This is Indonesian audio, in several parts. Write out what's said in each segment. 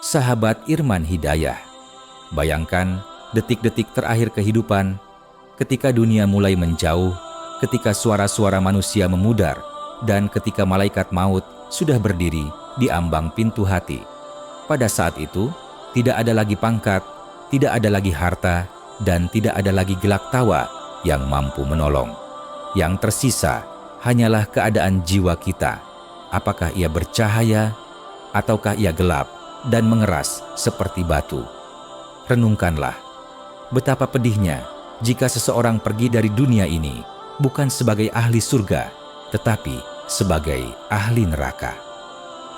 Sahabat Irman Hidayah, bayangkan detik-detik terakhir kehidupan, ketika dunia mulai menjauh, ketika suara-suara manusia memudar, dan ketika malaikat maut sudah berdiri di ambang pintu hati. Pada saat itu, tidak ada lagi pangkat, tidak ada lagi harta, dan tidak ada lagi gelak tawa yang mampu menolong. Yang tersisa hanyalah keadaan jiwa kita. Apakah ia bercahaya, ataukah ia gelap dan mengeras seperti batu? Renungkanlah, betapa pedihnya jika seseorang pergi dari dunia ini bukan sebagai ahli surga, tetapi sebagai ahli neraka.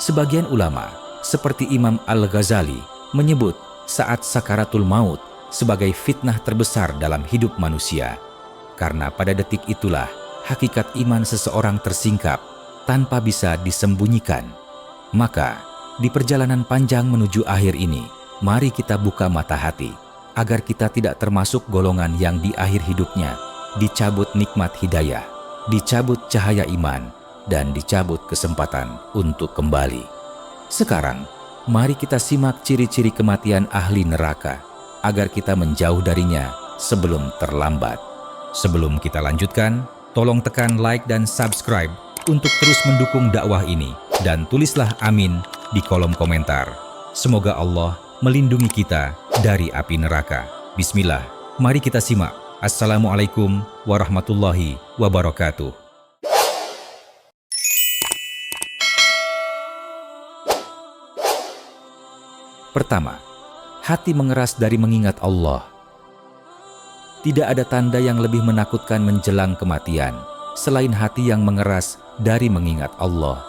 Sebagian ulama, seperti Imam Al-Ghazali, menyebut saat sakaratul maut sebagai fitnah terbesar dalam hidup manusia, karena pada detik itulah hakikat iman seseorang tersingkap tanpa bisa disembunyikan. Maka, di perjalanan panjang menuju akhir ini, mari kita buka mata hati, agar kita tidak termasuk golongan yang di akhir hidupnya dicabut nikmat hidayah, dicabut cahaya iman, dan dicabut kesempatan untuk kembali. Sekarang, mari kita simak ciri-ciri kematian ahli neraka, agar kita menjauh darinya sebelum terlambat. Sebelum kita lanjutkan, tolong tekan like dan subscribe untuk terus mendukung dakwah ini, dan tulislah amin di kolom komentar. Semoga Allah melindungi kita dari api neraka. Bismillah, mari kita simak. Assalamualaikum warahmatullahi wabarakatuh. Pertama, hati mengeras dari mengingat Allah. Tidak ada tanda yang lebih menakutkan menjelang kematian selain hati yang mengeras dari mengingat Allah.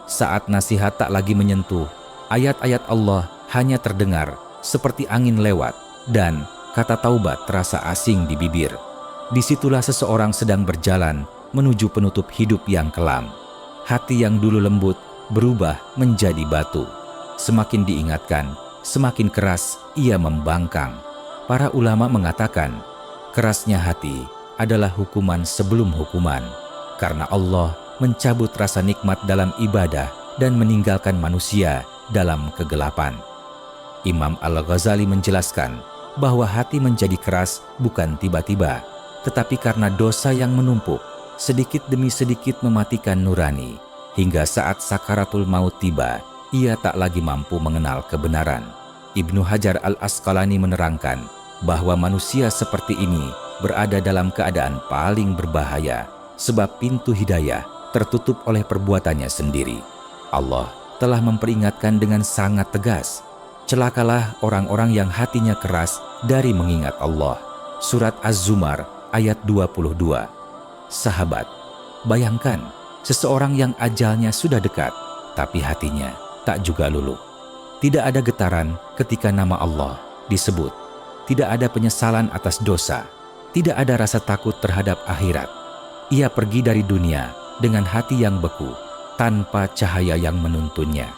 Saat nasihat tak lagi menyentuh, ayat-ayat Allah hanya terdengar seperti angin lewat, dan kata taubat terasa asing di bibir. Disitulah seseorang sedang berjalan menuju penutup hidup yang kelam. Hati yang dulu lembut berubah menjadi batu. Semakin diingatkan, semakin keras ia membangkang. Para ulama mengatakan, kerasnya hati adalah hukuman sebelum hukuman, karena Allah mencabut rasa nikmat dalam ibadah dan meninggalkan manusia dalam kegelapan. Imam Al-Ghazali menjelaskan bahwa hati menjadi keras bukan tiba-tiba, tetapi karena dosa yang menumpuk, sedikit demi sedikit mematikan nurani, hingga saat sakaratul maut tiba, ia tak lagi mampu mengenal kebenaran. Ibnu Hajar Al-Asqalani menerangkan bahwa manusia seperti ini berada dalam keadaan paling berbahaya, sebab pintu hidayah tertutup oleh perbuatannya sendiri. Allah telah memperingatkan dengan sangat tegas, celakalah orang-orang yang hatinya keras dari mengingat Allah. Surat Az-Zumar ayat 22. Sahabat, bayangkan seseorang yang ajalnya sudah dekat, tapi hatinya tak juga luluh. Tidak ada getaran ketika nama Allah disebut. Tidak ada penyesalan atas dosa. Tidak ada rasa takut terhadap akhirat. Ia pergi dari dunia dengan hati yang beku, tanpa cahaya yang menuntunnya.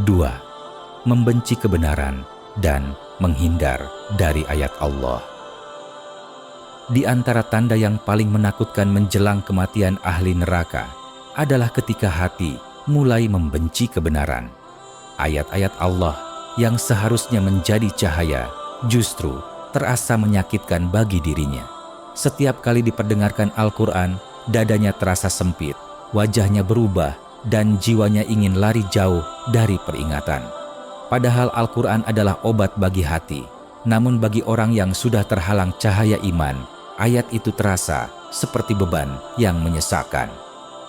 2. Membenci kebenaran dan menghindar dari ayat Allah. Di antara tanda yang paling menakutkan menjelang kematian ahli neraka adalah ketika hati mulai membenci kebenaran. Ayat-ayat Allah yang seharusnya menjadi cahaya justru terasa menyakitkan bagi dirinya. Setiap kali diperdengarkan Al-Quran, dadanya terasa sempit, wajahnya berubah, dan jiwanya ingin lari jauh dari peringatan. Padahal Al-Quran adalah obat bagi hati, namun bagi orang yang sudah terhalang cahaya iman, ayat itu terasa seperti beban yang menyesakkan.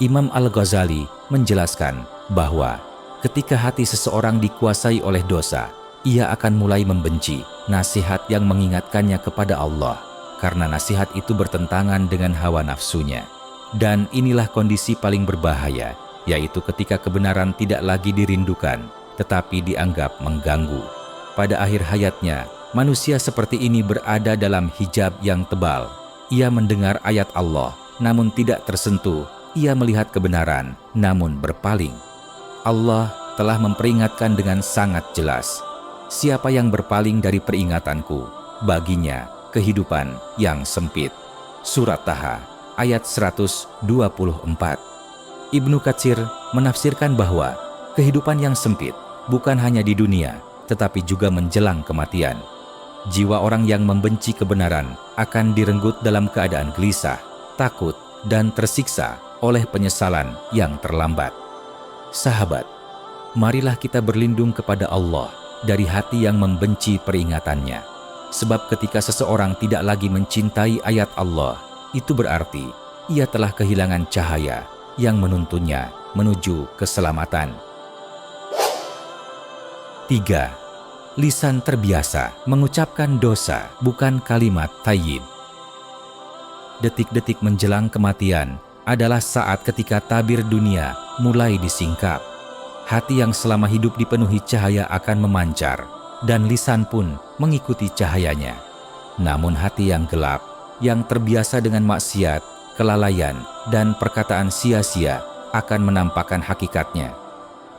Imam Al-Ghazali menjelaskan bahwa ketika hati seseorang dikuasai oleh dosa, ia akan mulai membenci nasihat yang mengingatkannya kepada Allah, karena nasihat itu bertentangan dengan hawa nafsunya. Dan inilah kondisi paling berbahaya, yaitu ketika kebenaran tidak lagi dirindukan, tetapi dianggap mengganggu. Pada akhir hayatnya, manusia seperti ini berada dalam hijab yang tebal. Ia mendengar ayat Allah, namun tidak tersentuh. Ia melihat kebenaran, namun berpaling. Allah telah memperingatkan dengan sangat jelas, siapa yang berpaling dari peringatanku, baginya kehidupan yang sempit. Surat Taha ayat 124. Ibnu Katsir menafsirkan bahwa Kehidupan yang sempit bukan hanya di dunia, tetapi juga menjelang kematian. Jiwa orang yang membenci kebenaran akan direnggut dalam keadaan gelisah, takut, dan tersiksa oleh penyesalan yang terlambat. Sahabat, marilah kita berlindung kepada Allah dari hati yang membenci peringatannya. Sebab ketika seseorang tidak lagi mencintai ayat Allah, itu berarti ia telah kehilangan cahaya yang menuntunnya menuju keselamatan. 3. Lisan terbiasa mengucapkan dosa, bukan kalimat thayyib. Detik-detik menjelang kematian adalah saat ketika tabir dunia mulai disingkap. Hati yang selama hidup dipenuhi cahaya akan memancar, dan lisan pun mengikuti cahayanya. Namun hati yang gelap, yang terbiasa dengan maksiat, kelalaian, dan perkataan sia-sia akan menampakkan hakikatnya.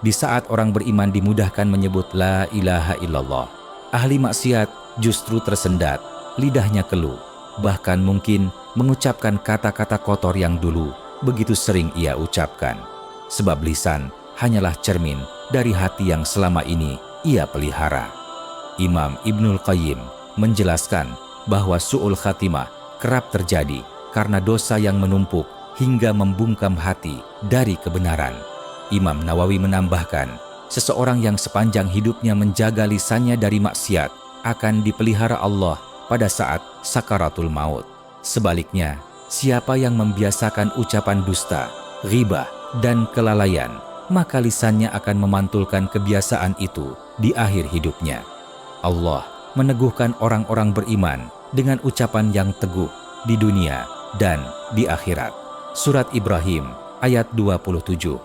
Di saat orang beriman dimudahkan menyebut la ilaha illallah, ahli maksiat justru tersendat, lidahnya keluh, bahkan mungkin mengucapkan kata-kata kotor yang dulu begitu sering ia ucapkan. Sebab lisan hanyalah cermin dari hati yang selama ini ia pelihara. Imam Ibnul Qayyim menjelaskan bahwa su'ul khatimah kerap terjadi karena dosa yang menumpuk hingga membungkam hati dari kebenaran. Imam Nawawi menambahkan, seseorang yang sepanjang hidupnya menjaga lisannya dari maksiat akan dipelihara Allah pada saat sakaratul maut. Sebaliknya, siapa yang membiasakan ucapan dusta, ghibah, dan kelalaian, maka lisannya akan memantulkan kebiasaan itu di akhir hidupnya. Allah meneguhkan orang-orang beriman dengan ucapan yang teguh di dunia dan di akhirat. Surat Ibrahim ayat 27.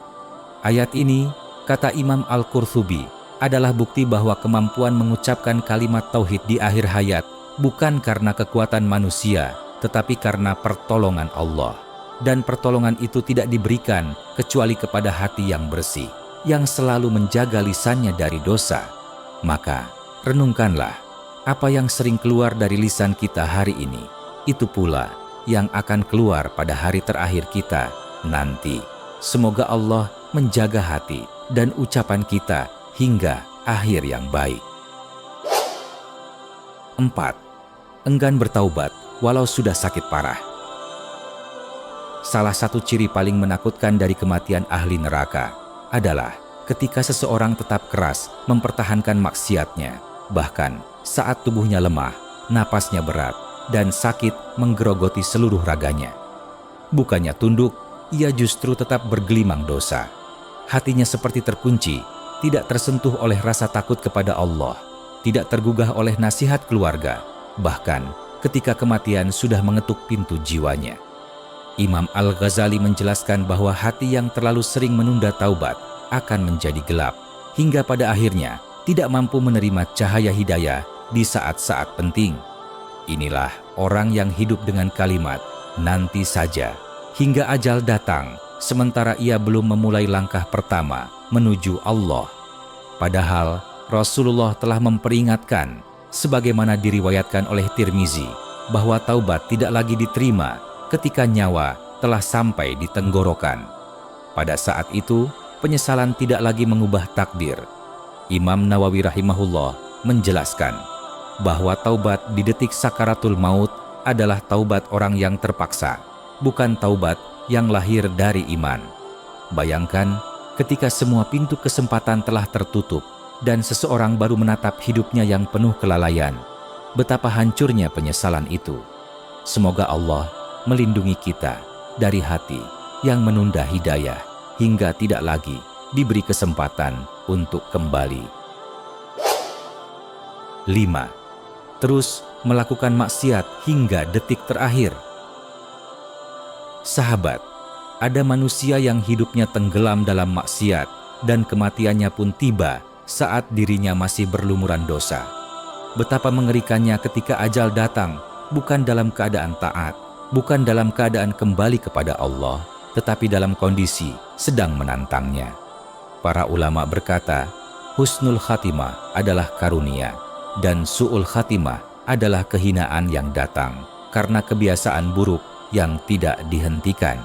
Ayat ini, kata Imam Al-Qurtubi, adalah bukti bahwa kemampuan mengucapkan kalimat tauhid di akhir hayat bukan karena kekuatan manusia, tetapi karena pertolongan Allah. Dan pertolongan itu tidak diberikan kecuali kepada hati yang bersih, yang selalu menjaga lisannya dari dosa. Maka, renungkanlah apa yang sering keluar dari lisan kita hari ini. Itu pula yang akan keluar pada hari terakhir kita nanti. Semoga Allah menjaga hati dan ucapan kita hingga akhir yang baik. 4. Enggan bertaubat walau sudah sakit parah. Salah satu ciri paling menakutkan dari kematian ahli neraka adalah ketika seseorang tetap keras mempertahankan maksiatnya, bahkan saat tubuhnya lemah, napasnya berat, dan sakit menggerogoti seluruh raganya. Bukannya tunduk, ia justru tetap bergelimang dosa. Hatinya seperti terkunci, tidak tersentuh oleh rasa takut kepada Allah, tidak tergugah oleh nasihat keluarga, bahkan ketika kematian sudah mengetuk pintu jiwanya. Imam Al-Ghazali menjelaskan bahwa hati yang terlalu sering menunda taubat akan menjadi gelap, hingga pada akhirnya tidak mampu menerima cahaya hidayah di saat-saat penting. Inilah orang yang hidup dengan kalimat, nanti saja, hingga ajal datang, sementara ia belum memulai langkah pertama menuju Allah. Padahal Rasulullah telah memperingatkan, sebagaimana diriwayatkan oleh Tirmizi, bahwa taubat tidak lagi diterima ketika nyawa telah sampai di tenggorokan. Pada saat itu, penyesalan tidak lagi mengubah takdir. Imam Nawawi rahimahullah menjelaskan bahwa taubat di detik sakaratul maut adalah taubat orang yang terpaksa, bukan taubat yang lahir dari iman. Bayangkan ketika semua pintu kesempatan telah tertutup dan seseorang baru menatap hidupnya yang penuh kelalaian, betapa hancurnya penyesalan itu. Semoga Allah melindungi kita dari hati yang menunda hidayah hingga tidak lagi diberi kesempatan untuk kembali. 5. Terus melakukan maksiat hingga detik terakhir. Sahabat, ada manusia yang hidupnya tenggelam dalam maksiat dan kematiannya pun tiba saat dirinya masih berlumuran dosa. Betapa mengerikannya ketika ajal datang bukan dalam keadaan taat, bukan dalam keadaan kembali kepada Allah, tetapi dalam kondisi sedang menantangnya. Para ulama berkata, husnul khatimah adalah karunia, dan su'ul khatimah adalah kehinaan yang datang karena kebiasaan buruk yang tidak dihentikan.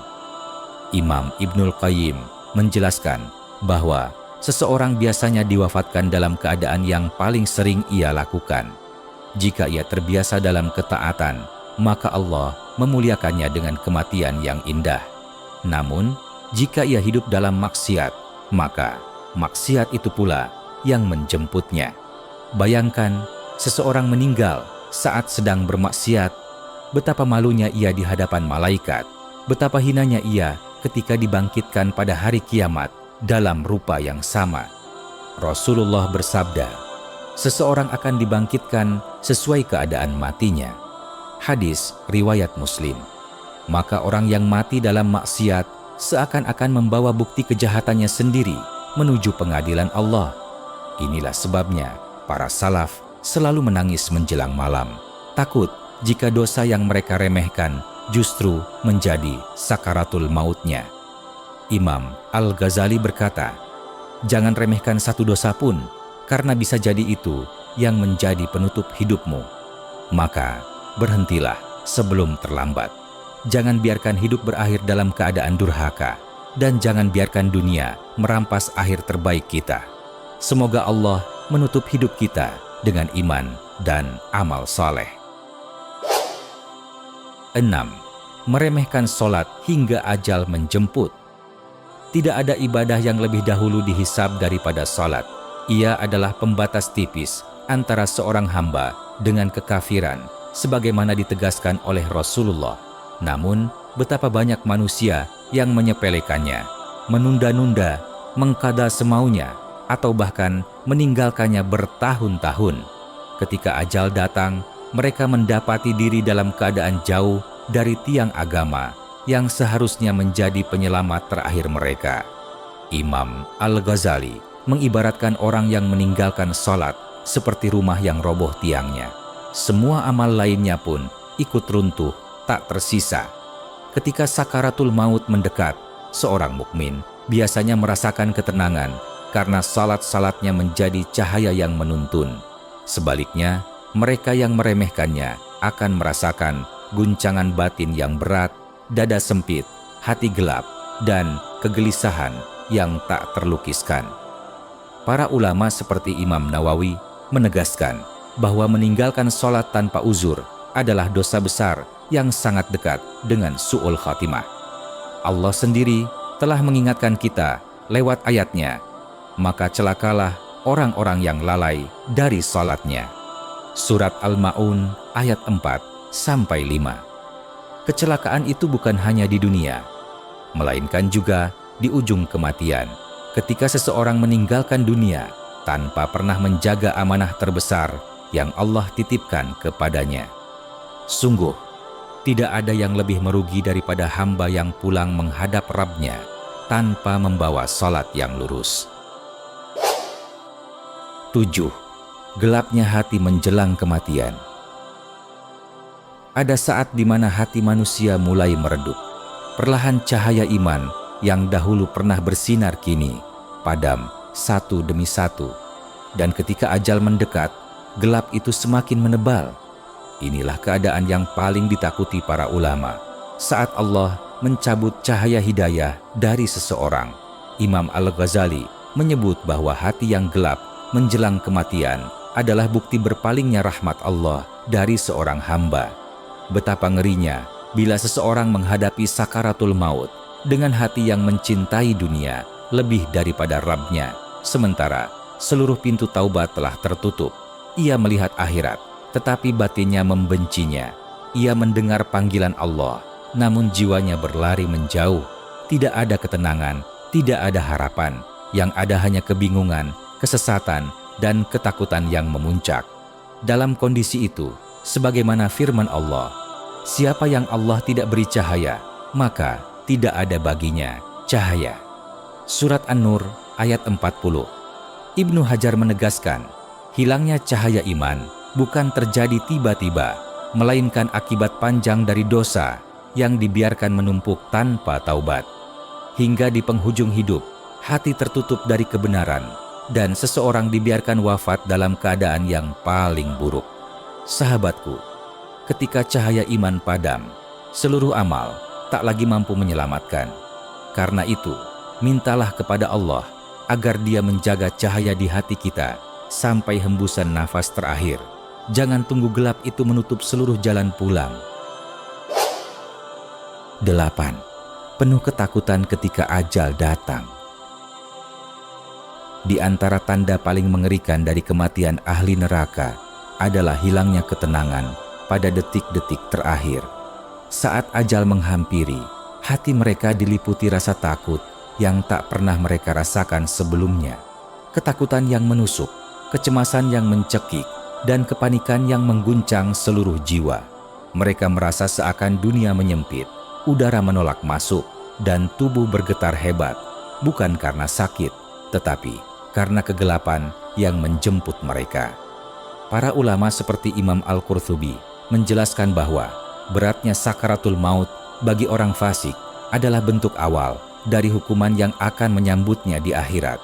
Imam Ibnul Qayyim menjelaskan bahwa seseorang biasanya diwafatkan dalam keadaan yang paling sering ia lakukan. Jika ia terbiasa dalam ketaatan, maka Allah memuliakannya dengan kematian yang indah. Namun, jika ia hidup dalam maksiat, maka maksiat itu pula yang menjemputnya. Bayangkan, seseorang meninggal saat sedang bermaksiat, betapa malunya ia di hadapan malaikat, betapa hinanya ia ketika dibangkitkan pada hari kiamat dalam rupa yang sama. Rasulullah bersabda, seseorang akan dibangkitkan sesuai keadaan matinya. Hadis riwayat Muslim. Maka orang yang mati dalam maksiat seakan-akan membawa bukti kejahatannya sendiri menuju pengadilan Allah. Inilah sebabnya para salaf selalu menangis menjelang malam, takut jika dosa yang mereka remehkan justru menjadi sakaratul mautnya. Imam Al-Ghazali berkata, jangan remehkan satu dosa pun, karena bisa jadi itu yang menjadi penutup hidupmu. Maka berhentilah sebelum terlambat. Jangan biarkan hidup berakhir dalam keadaan durhaka, dan jangan biarkan dunia merampas akhir terbaik kita. Semoga Allah menutup hidup kita dengan iman dan amal saleh. 6. Meremehkan sholat hingga ajal menjemput. Tidak ada ibadah yang lebih dahulu dihisab daripada sholat. Ia adalah pembatas tipis antara seorang hamba dengan kekafiran, sebagaimana ditegaskan oleh Rasulullah. Namun, betapa banyak manusia yang menyepelekannya, menunda-nunda, mengkada semaunya, atau bahkan meninggalkannya bertahun-tahun. Ketika ajal datang, mereka mendapati diri dalam keadaan jauh dari tiang agama yang seharusnya menjadi penyelamat terakhir mereka. Imam Al-Ghazali mengibaratkan orang yang meninggalkan sholat seperti rumah yang roboh tiangnya. Semua amal lainnya pun ikut runtuh, tak tersisa. Ketika sakaratul maut mendekat, seorang mukmin biasanya merasakan ketenangan karena salat-salatnya menjadi cahaya yang menuntun. Sebaliknya, mereka yang meremehkannya akan merasakan guncangan batin yang berat, dada sempit, hati gelap, dan kegelisahan yang tak terlukiskan. Para ulama seperti Imam Nawawi menegaskan bahwa meninggalkan sholat tanpa uzur adalah dosa besar yang sangat dekat dengan su'ul khatimah. Allah sendiri telah mengingatkan kita lewat ayatnya, maka celakalah orang-orang yang lalai dari sholatnya. Surat Al-Ma'un ayat 4-5. Kecelakaan itu bukan hanya di dunia, melainkan juga di ujung kematian, ketika seseorang meninggalkan dunia tanpa pernah menjaga amanah terbesar yang Allah titipkan kepadanya. Sungguh, tidak ada yang lebih merugi daripada hamba yang pulang menghadap Rabb-Nya tanpa membawa salat yang lurus. 7. Gelapnya hati menjelang kematian. Ada saat di mana hati manusia mulai meredup. Perlahan cahaya iman yang dahulu pernah bersinar kini padam satu demi satu. Dan ketika ajal mendekat, gelap itu semakin menebal. Inilah keadaan yang paling ditakuti para ulama saat Allah mencabut cahaya hidayah dari seseorang. Imam Al-Ghazali menyebut bahwa hati yang gelap menjelang kematian adalah bukti berpalingnya rahmat Allah dari seorang hamba. Betapa ngerinya bila seseorang menghadapi sakaratul maut dengan hati yang mencintai dunia lebih daripada Rabb-Nya, sementara seluruh pintu taubat telah tertutup. Ia melihat akhirat, tetapi batinnya membencinya. Ia mendengar panggilan Allah, namun jiwanya berlari menjauh. Tidak ada ketenangan, tidak ada harapan. Yang ada hanya kebingungan, kesesatan, dan ketakutan yang memuncak. Dalam kondisi itu, sebagaimana firman Allah, siapa yang Allah tidak beri cahaya, maka tidak ada baginya cahaya. Surat An-Nur ayat 40. Ibnu Hajar menegaskan, hilangnya cahaya iman bukan terjadi tiba-tiba, melainkan akibat panjang dari dosa yang dibiarkan menumpuk tanpa taubat. Hingga di penghujung hidup, hati tertutup dari kebenaran, dan seseorang dibiarkan wafat dalam keadaan yang paling buruk. Sahabatku, ketika cahaya iman padam, seluruh amal tak lagi mampu menyelamatkan. Karena itu, mintalah kepada Allah agar Dia menjaga cahaya di hati kita sampai hembusan nafas terakhir. Jangan tunggu gelap itu menutup seluruh jalan pulang. 8. Penuh ketakutan ketika ajal datang. Di antara tanda paling mengerikan dari kematian ahli neraka adalah hilangnya ketenangan pada detik-detik terakhir. Saat ajal menghampiri, hati mereka diliputi rasa takut yang tak pernah mereka rasakan sebelumnya. Ketakutan yang menusuk, kecemasan yang mencekik, dan kepanikan yang mengguncang seluruh jiwa. Mereka merasa seakan dunia menyempit, udara menolak masuk, dan tubuh bergetar hebat, bukan karena sakit, tetapi karena kegelapan yang menjemput mereka. Para ulama seperti Imam Al-Qurtubi menjelaskan bahwa beratnya sakaratul maut bagi orang fasik adalah bentuk awal dari hukuman yang akan menyambutnya di akhirat.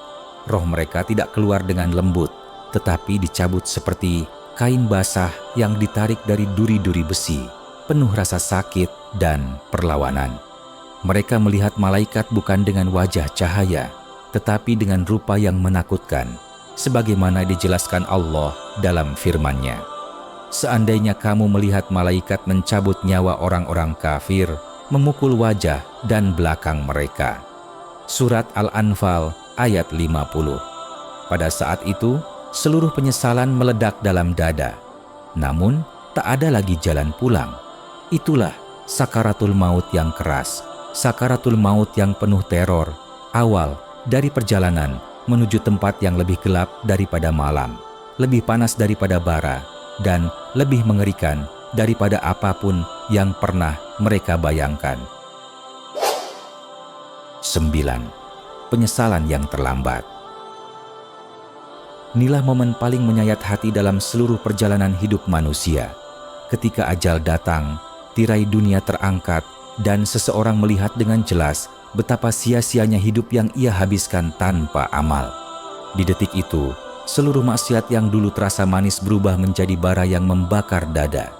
Roh mereka tidak keluar dengan lembut, tetapi dicabut seperti kain basah yang ditarik dari duri-duri besi, penuh rasa sakit dan perlawanan. Mereka melihat malaikat bukan dengan wajah cahaya, tetapi dengan rupa yang menakutkan, sebagaimana dijelaskan Allah dalam firman-Nya. Seandainya kamu melihat malaikat mencabut nyawa orang-orang kafir, memukul wajah dan belakang mereka. Surat Al-Anfal ayat 50. Pada saat itu, seluruh penyesalan meledak dalam dada. Namun, tak ada lagi jalan pulang. Itulah sakaratul maut yang keras, sakaratul maut yang penuh teror, awal dari perjalanan menuju tempat yang lebih gelap daripada malam, lebih panas daripada bara, dan lebih mengerikan daripada apapun yang pernah mereka bayangkan. 9. Penyesalan yang terlambat. Inilah momen paling menyayat hati dalam seluruh perjalanan hidup manusia. Ketika ajal datang, tirai dunia terangkat, dan seseorang melihat dengan jelas betapa sia-sianya hidup yang ia habiskan tanpa amal. Di detik itu, seluruh maksiat yang dulu terasa manis berubah menjadi bara yang membakar dada.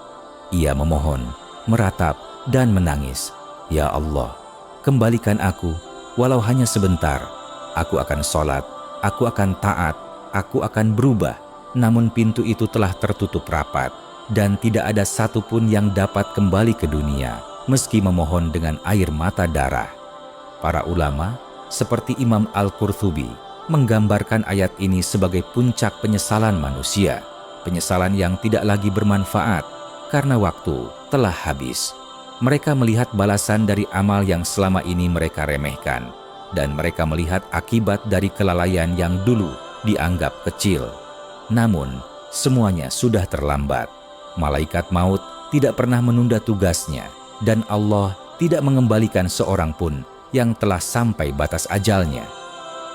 Ia memohon, meratap, dan menangis. Ya Allah, kembalikan aku, walau hanya sebentar. Aku akan sholat, aku akan taat, aku akan berubah. Namun pintu itu telah tertutup rapat, dan tidak ada satupun yang dapat kembali ke dunia, meski memohon dengan air mata darah. Para ulama, seperti Imam Al-Qurtubi, menggambarkan ayat ini sebagai puncak penyesalan manusia, penyesalan yang tidak lagi bermanfaat karena waktu telah habis. Mereka melihat balasan dari amal yang selama ini mereka remehkan, dan mereka melihat akibat dari kelalaian yang dulu dianggap kecil. Namun, semuanya sudah terlambat. Malaikat maut tidak pernah menunda tugasnya, dan Allah tidak mengembalikan seorang pun yang telah sampai batas ajalnya.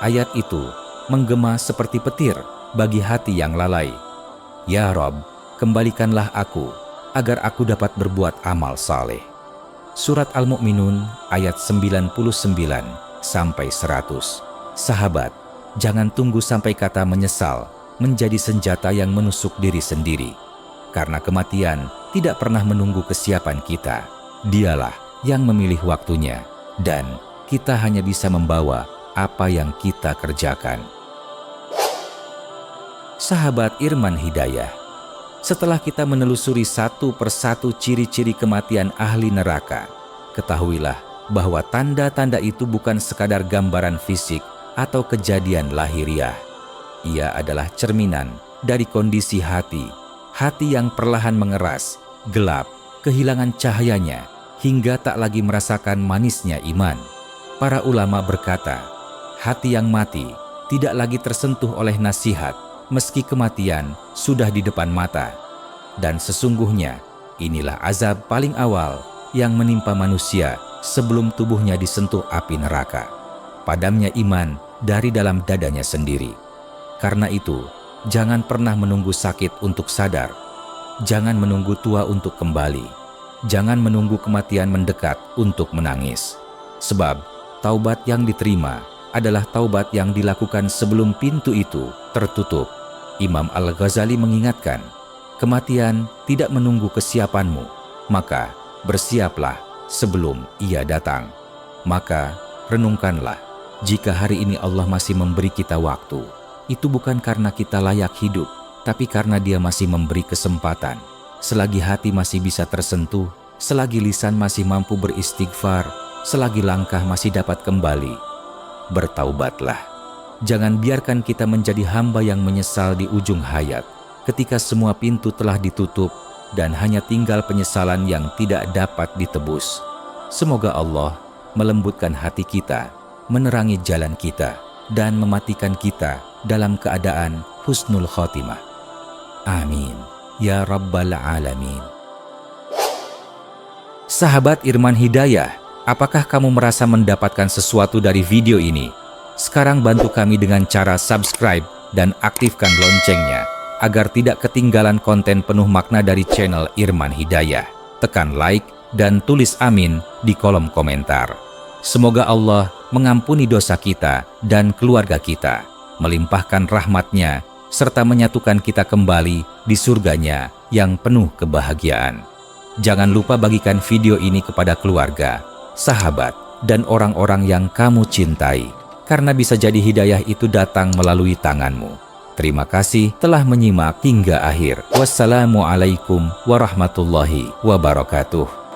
Ayat itu menggema seperti petir bagi hati yang lalai. Ya Rob, kembalikanlah aku, agar aku dapat berbuat amal saleh. Surat Al-Mu'minun ayat 99-100. Sahabat, jangan tunggu sampai kata menyesal menjadi senjata yang menusuk diri sendiri. Karena kematian tidak pernah menunggu kesiapan kita. Dialah yang memilih waktunya, dan kita hanya bisa membawa apa yang kita kerjakan. Sahabat Irman Hidayah, setelah kita menelusuri satu persatu ciri-ciri kematian ahli neraka, ketahuilah bahwa tanda-tanda itu bukan sekadar gambaran fisik atau kejadian lahiriah. Ia adalah cerminan dari kondisi hati yang perlahan mengeras, gelap, kehilangan cahayanya, hingga tak lagi merasakan manisnya iman. Para ulama berkata, hati yang mati tidak lagi tersentuh oleh nasihat, meski kematian sudah di depan mata. Dan sesungguhnya, inilah azab paling awal yang menimpa manusia sebelum tubuhnya disentuh api neraka. Padamnya iman dari dalam dadanya sendiri. Karena itu, jangan pernah menunggu sakit untuk sadar. Jangan menunggu tua untuk kembali. Jangan menunggu kematian mendekat untuk menangis. Sebab taubat yang diterima adalah taubat yang dilakukan sebelum pintu itu tertutup. Imam Al-Ghazali mengingatkan, kematian tidak menunggu kesiapanmu, maka bersiaplah sebelum ia datang. Maka renungkanlah Jika hari ini Allah masih memberi kita waktu, itu bukan karena kita layak hidup, tapi karena Dia masih memberi kesempatan. Selagi hati masih bisa tersentuh, selagi lisan masih mampu beristighfar, selagi langkah masih dapat kembali, bertaubatlah. Jangan biarkan kita menjadi hamba yang menyesal di ujung hayat, ketika semua pintu telah ditutup dan hanya tinggal penyesalan yang tidak dapat ditebus. Semoga Allah melembutkan hati kita, menerangi jalan kita, dan mematikan kita dalam keadaan husnul khotimah. Amin. Ya Rabbal Alamin. Sahabat Irman Hidayah, apakah kamu merasa mendapatkan sesuatu dari video ini? Sekarang bantu kami dengan cara subscribe dan aktifkan loncengnya, agar tidak ketinggalan konten penuh makna dari channel Irman Hidayah. Tekan like dan tulis amin di kolom komentar. Semoga Allah mengampuni dosa kita dan keluarga kita, melimpahkan rahmat-Nya, serta menyatukan kita kembali di surga-Nya yang penuh kebahagiaan. Jangan lupa bagikan video ini kepada keluarga, sahabat, dan orang-orang yang kamu cintai, karena bisa jadi hidayah itu datang melalui tanganmu. Terima kasih telah menyimak hingga akhir. Wassalamualaikum warahmatullahi wabarakatuh.